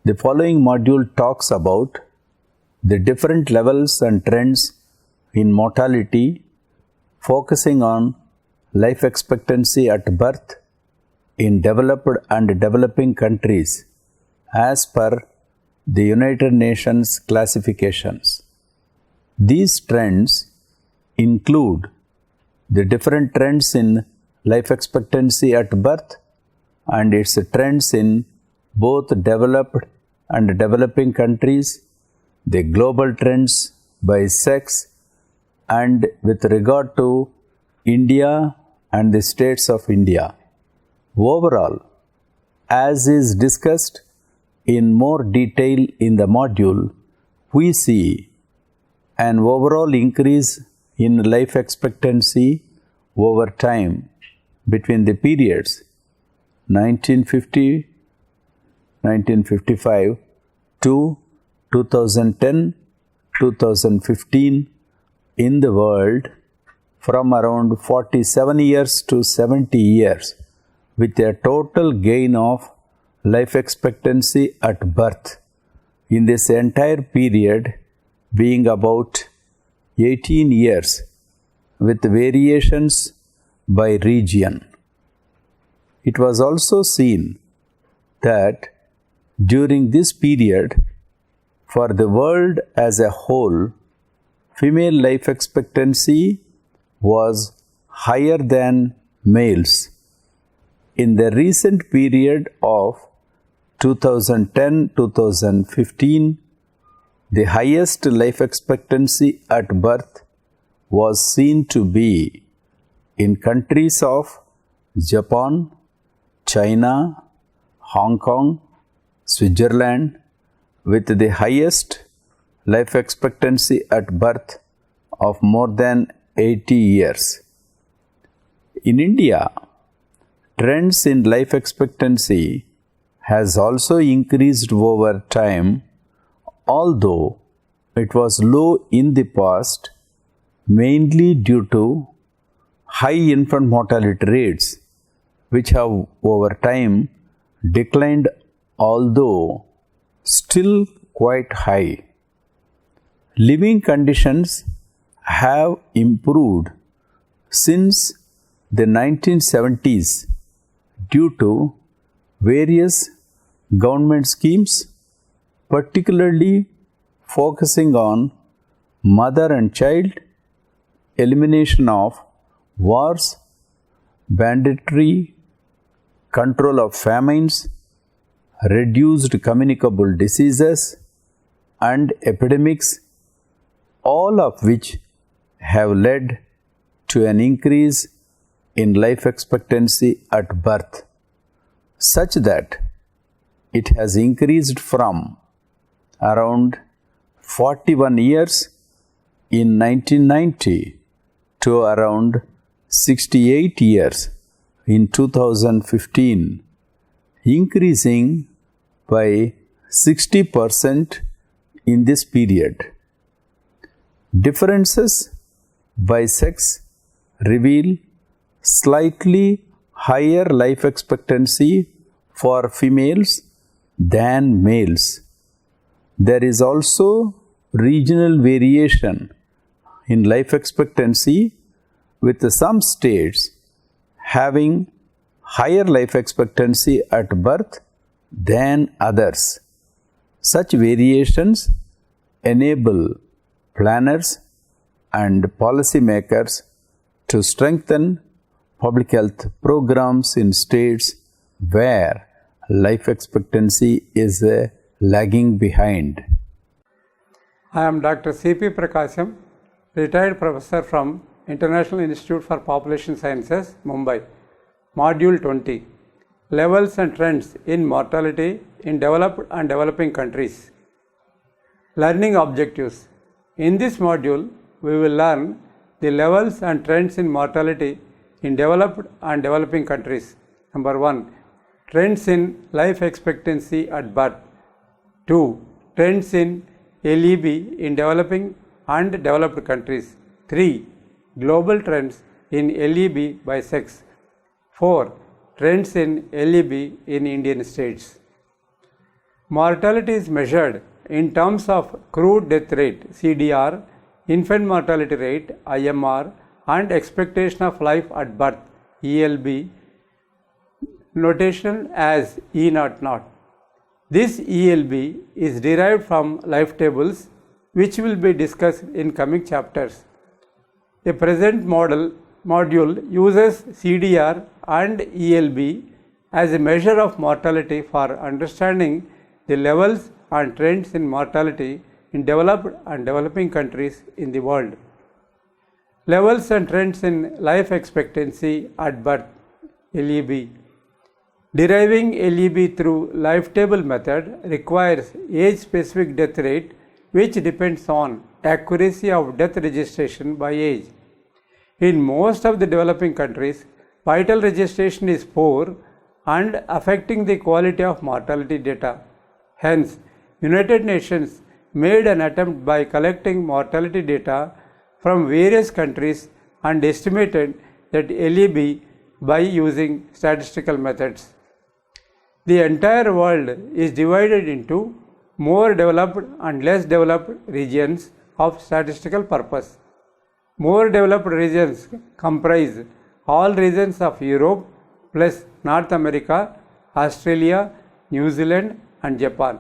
The following module talks about the different levels and trends in mortality, focusing on life expectancy at birth in developed and developing countries as per the United Nations classifications. These trends include the different trends in life expectancy at birth and its trends in both developed and developing countries, the global trends by sex, and with regard to India and the states of India. Overall, as is discussed in more detail in the module, we see an overall increase in life expectancy over time between the periods 1955 to 2010-2015 in the world, from around 47 years to 70 years, with a total gain of life expectancy at birth in this entire period being about 18 years, with variations by region. It was also seen that during this period, for the world as a whole, female life expectancy was higher than males. In the recent period of 2010-2015, the highest life expectancy at birth was seen to be in countries of Japan, China, Hong Kong, Switzerland, with the highest life expectancy at birth of more than 80 years. In India, trends in life expectancy has also increased over time, although it was low in the past, mainly due to high infant mortality rates, which have over time declined, although still quite high. Living conditions have improved since the 1970s due to various government schemes, particularly focusing on mother and child, elimination of wars, banditry, control of famines, reduced communicable diseases, and epidemics, all of which have led to an increase in life expectancy at birth, such that it has increased from around 41 years in 1990 to around 68 years in 2015, increasing by 60% in this period. Differences by sex reveal slightly higher life expectancy for females than males. There is also regional variation in life expectancy, with some states having higher life expectancy at birth than others. Such variations enable planners and policymakers to strengthen public health programs in states where life expectancy is lagging behind. I am Dr. C.P. Prakasham, retired professor from International Institute for Population Sciences, Mumbai. Module 20, Levels and Trends in Mortality in Developed and Developing Countries. Learning Objectives. In this module, we will learn the levels and trends in mortality in developed and developing countries. Number 1. Trends in life expectancy at birth. 2. Trends in LEB in developing and developed countries. 3. Global trends in LEB by sex. 4. Trends in LEB in Indian states. Mortality is measured in terms of crude death rate (CDR), infant mortality rate (IMR), and expectation of life at birth (ELB), notation as E00. This ELB is derived from life tables, which will be discussed in coming chapters. A present module uses CDR and ELB as a measure of mortality for understanding the levels and trends in mortality in developed and developing countries in the world. Levels and trends in life expectancy at birth (LEB). Deriving LEB through life table method requires age-specific death rate, which depends on accuracy of death registration by age. In most of the developing countries, vital registration is poor and affecting the quality of mortality data. Hence, United Nations made an attempt by collecting mortality data from various countries and estimated that LEB by using statistical methods. The entire world is divided into more developed and less developed regions of statistical purpose. More developed regions comprise all regions of Europe plus North America, Australia, New Zealand and Japan.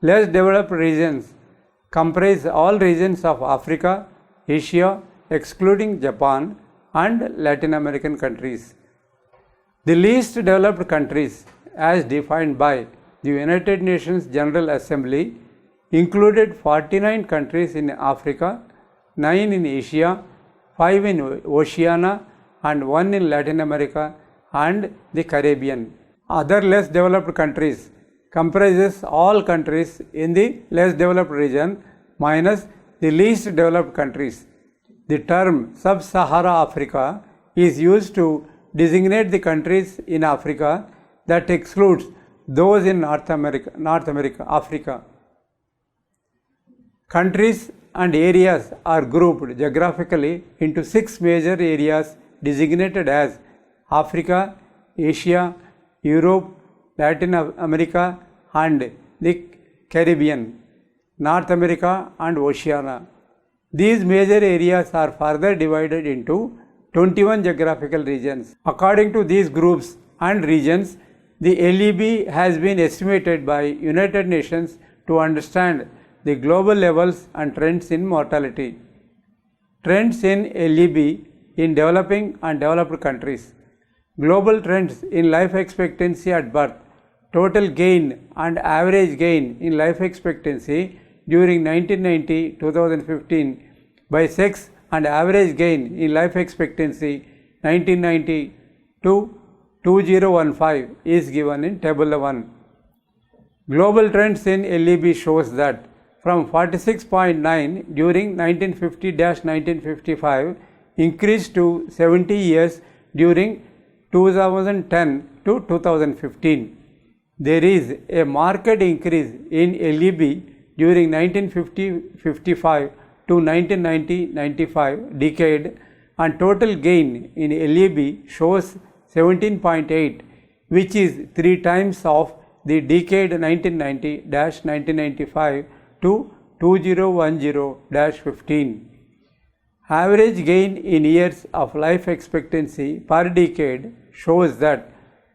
Less developed regions comprise all regions of Africa, Asia, excluding Japan and Latin American countries. The least developed countries, as defined by the United Nations General Assembly, included 49 countries in Africa, 9 in Asia, 5 in Oceania and 1 in Latin America and the Caribbean. Other less developed countries comprises all countries in the less developed region minus the least developed countries. The term Sub-Sahara Africa is used to designate the countries in Africa that excludes those in Africa. Countries and areas are grouped geographically into 6 major areas designated as Africa, Asia, Europe, Latin America and the Caribbean, North America and Oceania. These major areas are further divided into 21 geographical regions. According to these groups and regions, the LEB has been estimated by United Nations to understand the global levels and trends in mortality. Trends in LEB in developing and developed countries. Global trends in life expectancy at birth. Total gain and average gain in life expectancy during 1990-2015 by sex and average gain in life expectancy 1990 to 2015 is given in table 1. Global trends in LEB shows that from 46.9 during 1950-1955 increased to 70 years during 2010 to 2015. There is a marked increase in LEB during 1950-55 to 1990-95 decade, and total gain in LEB shows 17.8, which is 3 times of the decade 1990-1995 to 2010-15. Average gain in years of life expectancy per decade shows that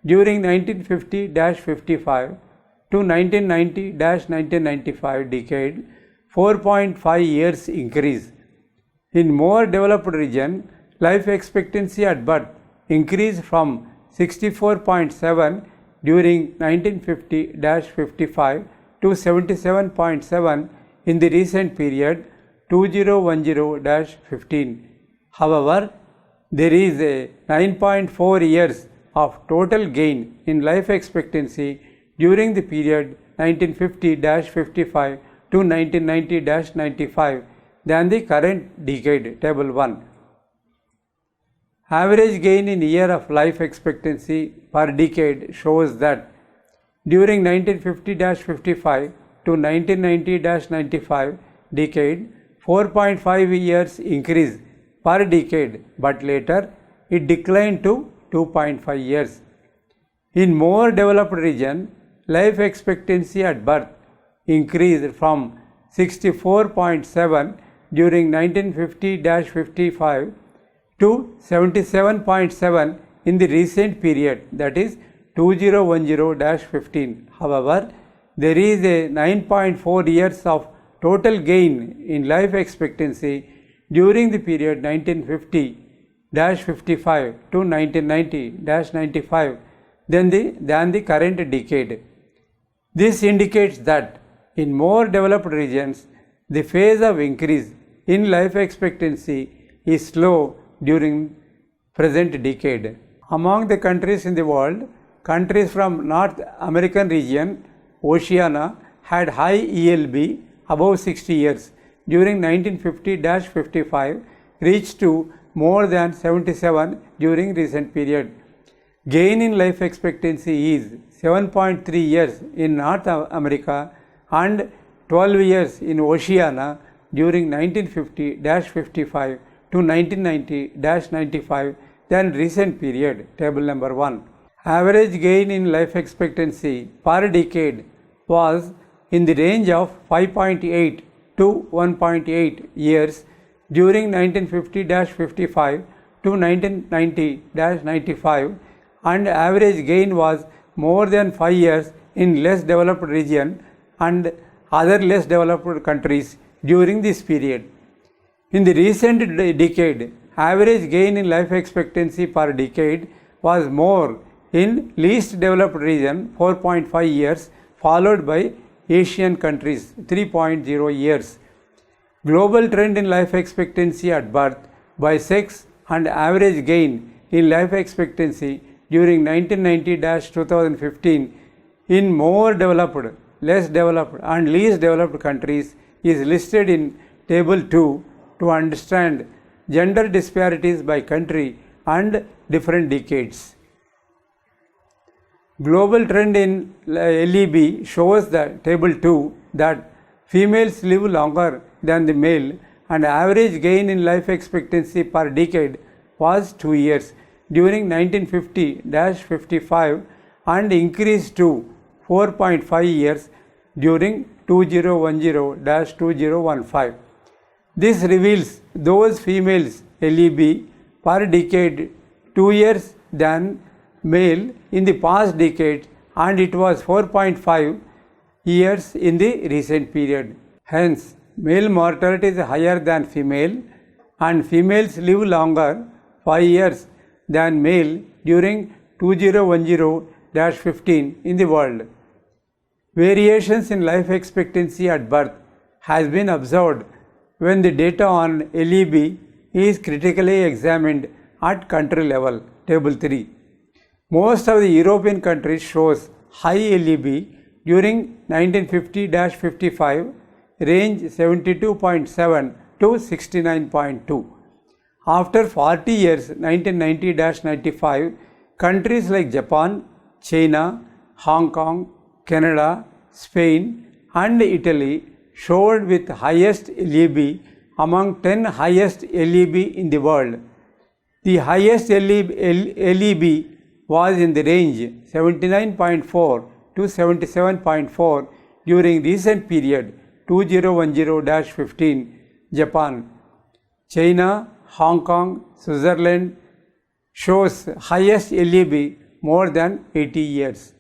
during 1950-55 to 1990-1995 decade, 4.5 years increase. In more developed region, life expectancy at birth increased from 64.7 during 1950-55 to 77.7 in the recent period 2010-15. However, there is a 9.4 years of total gain in life expectancy during the period 1950-55 to 1990-95 than the current decade, table 1. Average gain in year of life expectancy per decade shows that during 1950-55 to 1990-95 decade, 4.5 years increase per decade, but later it declined to 2.5 years. In more developed region, life expectancy at birth increased from 64.7 during 1950-55 to 77.7 in the recent period, that is 2010-15. However, there is a 9.4 years of total gain in life expectancy during the period 1950-55 to 1990-95 than the current decade. This indicates that in more developed regions, the phase of increase in life expectancy is slow during present decade. Among the countries in the world, countries from North American region, Oceania, had high ELB above 60 years during 1950-55, reached to more than 77 during recent period. Gain in life expectancy is 7.3 years in North America and 12 years in Oceania during 1950-55 to 1990-95 than recent period. Table number 1. Average gain in life expectancy per decade was in the range of 5.8 to 1.8 years during 1950-55 to 1990-95, and average gain was more than 5 years in less developed region and other less developed countries during this period. In the recent decade, average gain in life expectancy per decade was more in least developed region 4.5 years, followed by Asian countries 3.0 years. Global trend in life expectancy at birth by sex and average gain in life expectancy during 1990-2015 in more developed, less developed and least developed countries is listed in Table 2 to understand gender disparities by country and different decades. Global trend in LEB shows the Table 2 that females live longer than the male, and average gain in life expectancy per decade was 2 years during 1950-55 and increased to 4.5 years during 2010-2015. This reveals those females LEB per decade 2 years than male in the past decade, and it was 4.5 years in the recent period. Hence, male mortality is higher than female, and females live longer 5 years than male during 2010-15 in the world. Variations in life expectancy at birth has been observed when the data on LEB is critically examined at country level. Table 3. Most of the European countries shows high LEB during 1950-55, range 72.7 to 69.2. After 40 years, 1990-95, countries like Japan, China, Hong Kong, Canada, Spain and Italy showed with highest LEB among 10 highest LEB in the world. The highest LEB was in the range 79.4 to 77.4 during recent period 2010-15. Japan, China, Hong Kong, Switzerland shows highest LEB more than 80 years.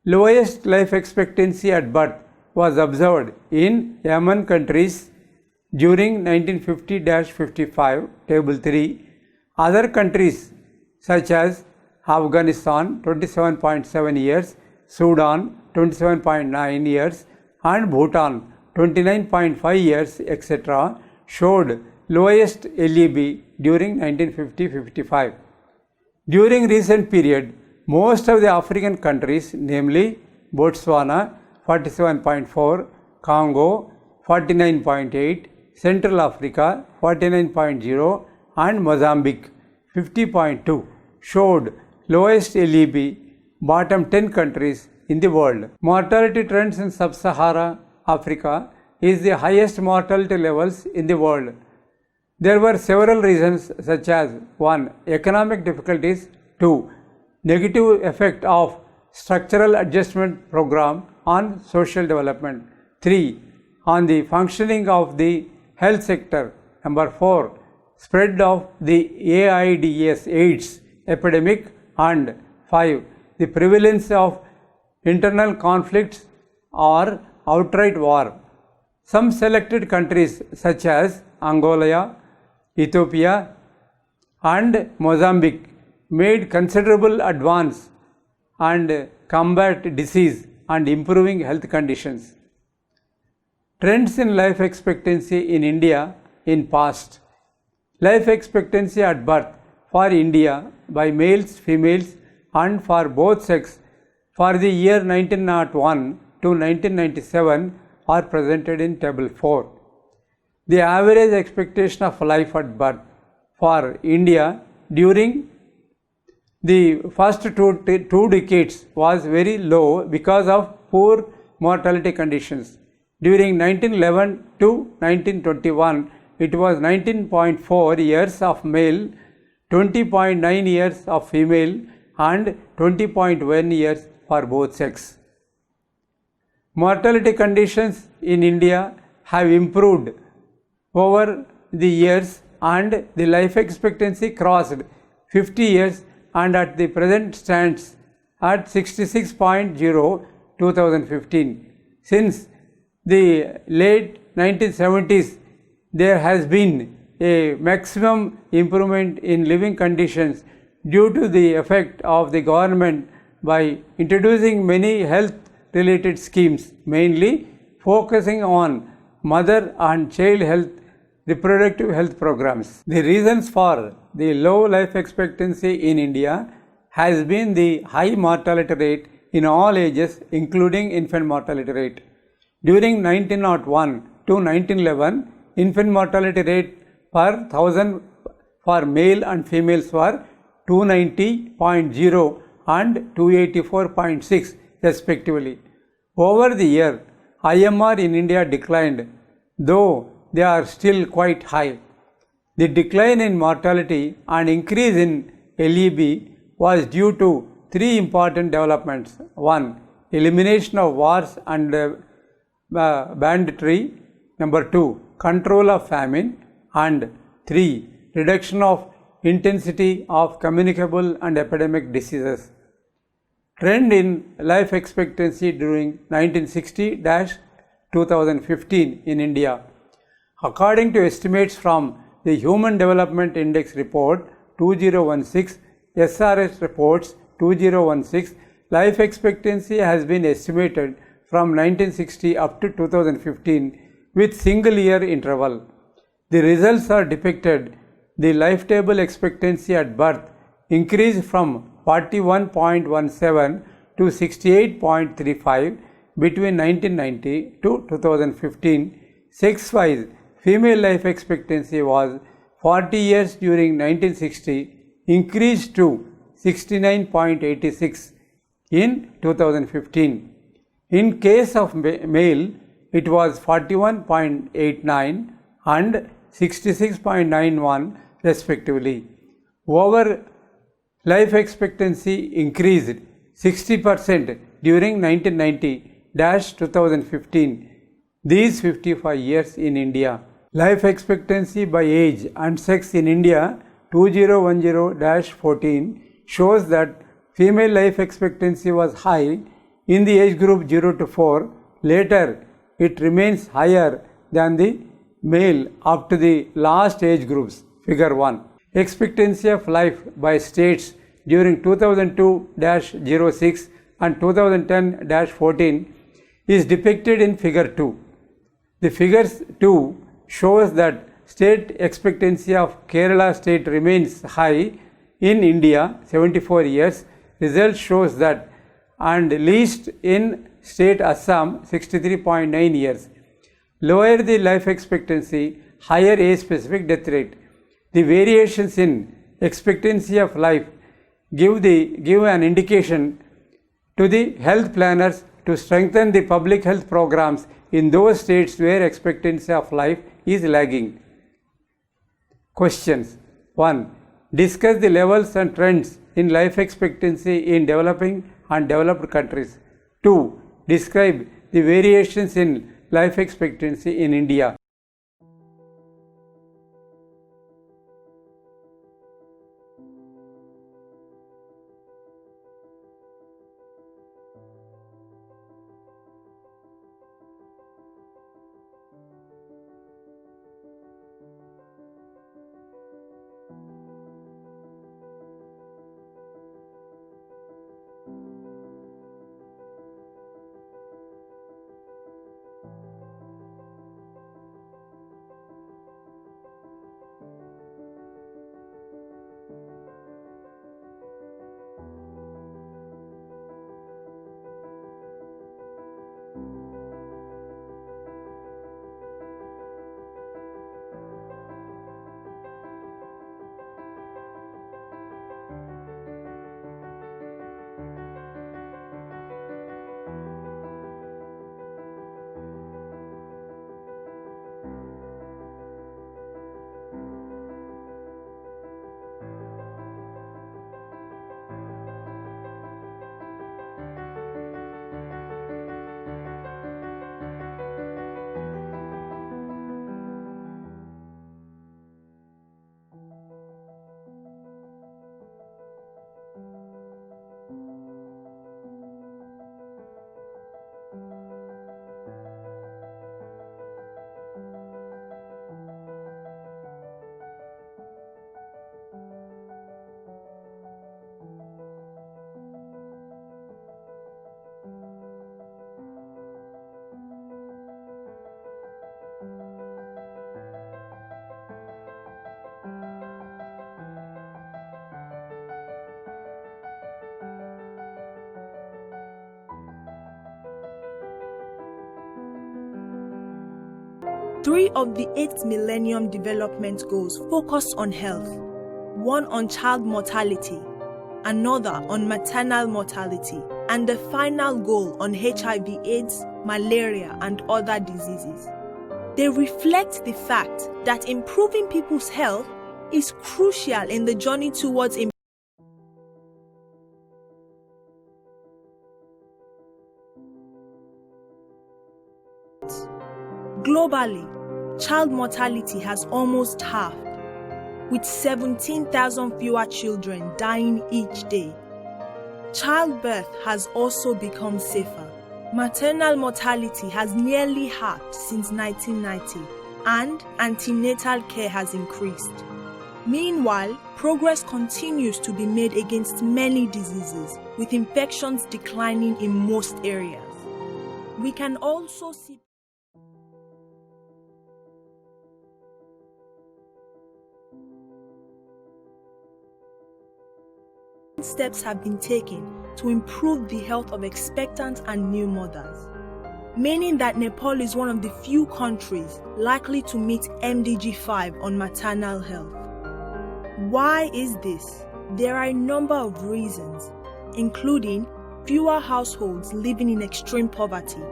Lowest life expectancy at birth was observed in Yemen countries during 1950-55, Table 3. Other countries such as Afghanistan 27.7 years, Sudan 27.9 years and Bhutan 29.5 years, etc. showed lowest LEB during 1950-55. During recent period, most of the African countries, namely Botswana 47.4, Congo 49.8, Central Africa 49.0 and Mozambique 50.2 showed lowest LEB, bottom 10 countries in the world. Mortality trends in Sub-Sahara Africa is the highest mortality levels in the world. There were several reasons such as 1. Economic difficulties, 2. Negative effect of Structural Adjustment Program on Social Development. 3. On the functioning of the health sector. Number 4. Spread of the AIDS epidemic. And 5. The prevalence of internal conflicts or outright war. Some selected countries such as Angola, Ethiopia, and Mozambique made considerable advance and combat disease and improving health conditions. Trends in life expectancy in India in past. Life expectancy at birth for India by males, females, and for both sex for the year 1901 to 1997 are presented in table 4. The average expectation of life at birth for India during the first two decades was very low because of poor mortality conditions. During 1911 to 1921, it was 19.4 years of male, 20.9 years of female, and 20.1 years for both sex. Mortality conditions in India have improved over the years and the life expectancy crossed 50 years and at the present stands at 66.0 2015. Since the late 1970s, there has been a maximum improvement in living conditions due to the effect of the government by introducing many health related schemes, mainly focusing on mother and child health, reproductive health programs. The reasons for the low life expectancy in India has been the high mortality rate in all ages, including infant mortality rate. During 1901 to 1911, infant mortality rate per 1000 for male and females were 290.0 and 284.6 respectively. Over the year, IMR in India declined, though they are still quite high. The decline in mortality and increase in LEB was due to three important developments. 1. Elimination of wars and banditry. Number 2. Control of famine. And 3. Reduction of intensity of communicable and epidemic diseases. Trend in life expectancy during 1960-2015 in India. According to estimates from the Human Development Index Report 2016, SRS reports 2016, life expectancy has been estimated from 1960 up to 2015 with single year interval. The results are depicted. The life table expectancy at birth increased from 41.17 to 68.35 between 1990 to 2015. Sex-wise, female life expectancy was 40 years during 1960, increased to 69.86 in 2015. In case of male, it was 41.89 and 66.91 respectively. Over life expectancy increased 60% during 1990-2015. These 55 years in India. Life expectancy by age and sex in India 2010-14 shows that female life expectancy was high in the age group 0 to 4. Later, it remains higher than the male up to the last age groups. Figure 1. Expectancy of life by states during 2002-06 and 2010-14 is depicted in Figure 2. The Figure 2 shows that state expectancy of Kerala state remains high in India 74 years. Result shows that and least in state Assam 63.9 years. Lower the life expectancy, higher age specific death rate. The variations in expectancy of life give an indication to the health planners to strengthen the public health programs in those states where expectancy of life is lagging. Questions. 1. Discuss the levels and trends in life expectancy in developing and developed countries. 2. Describe the variations in life expectancy in India. Three of the 8th Millennium Development Goals focus on health, one on child mortality, another on maternal mortality, and the final goal on HIV/AIDS, malaria, and other diseases. They reflect the fact that improving people's health is crucial in the journey towards Globally, child mortality has almost halved, with 17,000 fewer children dying each day. Childbirth has also become safer. Maternal mortality has nearly halved since 1990, and antenatal care has increased. Meanwhile, progress continues to be made against many diseases, with infections declining in most areas. We can also see steps have been taken to improve the health of expectant and new mothers, meaning that Nepal is one of the few countries likely to meet MDG 5 on maternal health. Why is this? There are a number of reasons, including fewer households living in extreme poverty,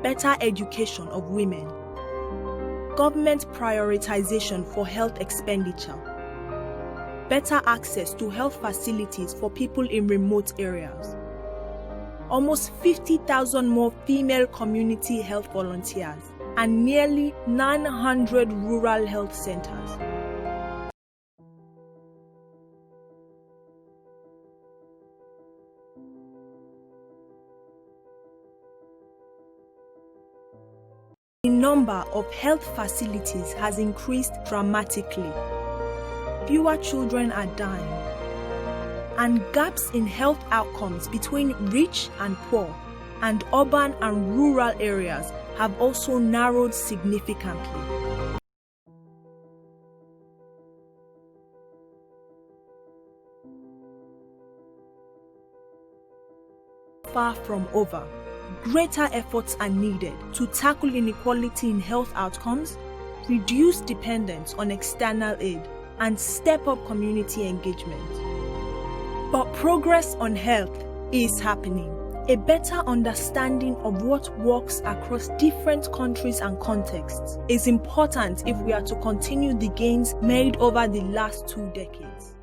better education of women, government prioritization for health expenditure, better access to health facilities for people in remote areas, almost 50,000 more female community health volunteers, and nearly 900 rural health centers. The number of health facilities has increased dramatically. Fewer children are dying, and gaps in health outcomes between rich and poor and urban and rural areas have also narrowed significantly. Far from over, greater efforts are needed to tackle inequality in health outcomes, reduce dependence on external aid, and step up community engagement. But progress on health is happening. A better understanding of what works across different countries and contexts is important if we are to continue the gains made over the last 2 decades.